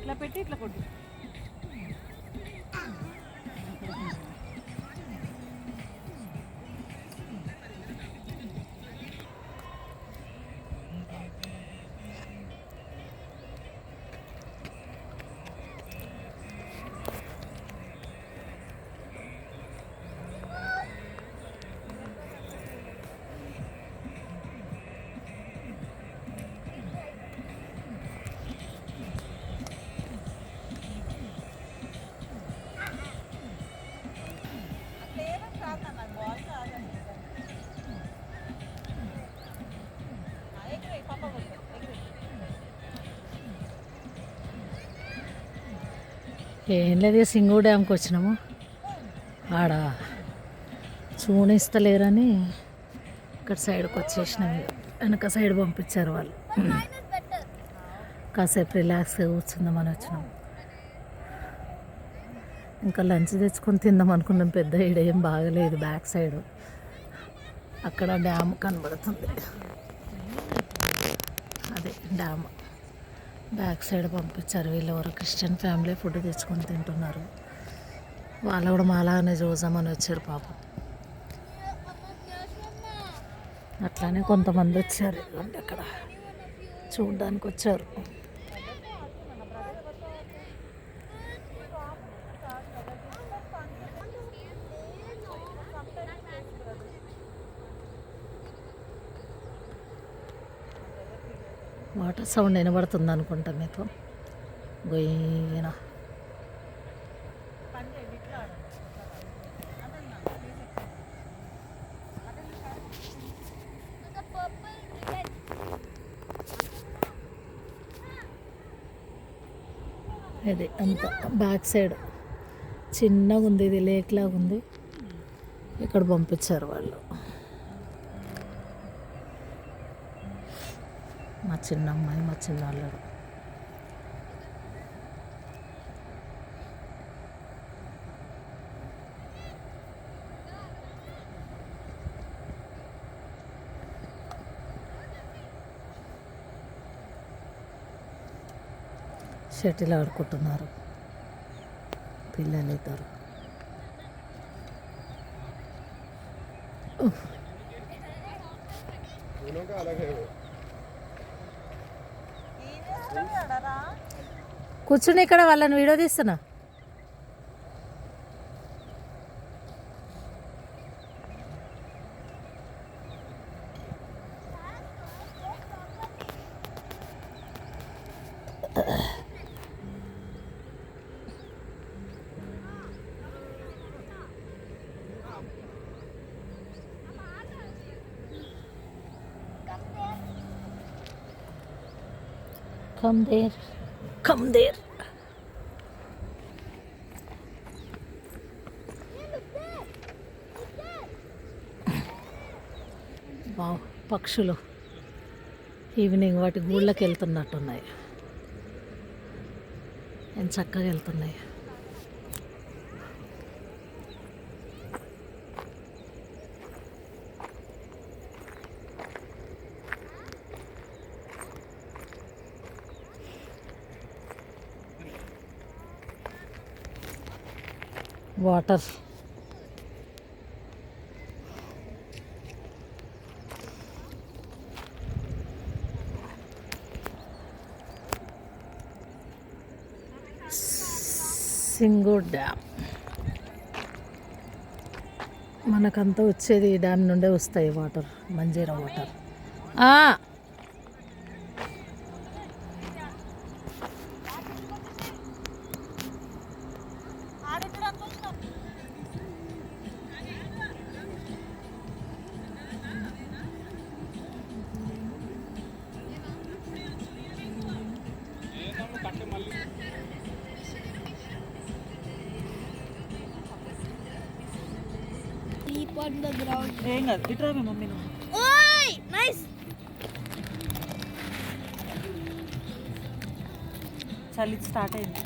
ఇట్లా పెట్టి ఇట్లా కొట్టు. ఏం లేదు, సింగూ డ్యామ్కి వచ్చినాము. ఆడ చూనిస్తలేరని ఇక్కడ సైడ్కి వచ్చేసినాము. వెనక సైడ్ పంపించారు వాళ్ళు. కాసేపు రిలాక్స్గా కూర్చుందామని వచ్చినాం. ఇంకా లంచ్ తెచ్చుకొని తిందాం అనుకున్నాం. పెద్ద ఈడ ఏం బాగలేదు. బ్యాక్ సైడ్ అక్కడ డ్యామ్ కనబడుతుంది. అదే డ్యామ్ బ్యాక్ సైడ్ పంపించారు. వీళ్ళెవరు క్రిస్టియన్ ఫ్యామిలీ ఫుడ్ తెచ్చుకొని తింటున్నారు. వాళ్ళు కూడా మాలాగానే చూసామని వచ్చారు పాపం. అట్లానే కొంతమంది వచ్చారు. అక్కడ చూడడానికి వచ్చారు. వాటర్ సౌండ్ వినబడుతుంది అనుకుంటా మీకు. గొయ్యిన ఇది అంత బ్యాక్ సైడ్ చిన్నగా ఉంది. ఇది లేక్ లాగా ఉంది. ఇక్కడ పంపించారు వాళ్ళు. మా చిన్న అమ్మాయి, మా చిన్న అల్లుడు. షటిల్ ఆడుకుంటున్నారు పిల్లలు ఇద్దరు. కూర్చుని ఇక్కడ వాళ్ళని వీడియో తీస్తున్నా. Come there. Come there. Wow, పక్షులు ఈవినింగ్ వాటి గూళ్ళకి వెళ్తున్నట్టున్నాయి. ఎంత చక్కగా వెళ్తున్నాయి. Water Singur dam. మనకంతా వచ్చేది ఈ డ్యామ్ నుండే వస్తాయి water, Manjira water. On the ground. ఏం కాదు, ఇట్రా మీ మమ్మీ. Oi! Nice! చలి స్టార్ట్ అయింది.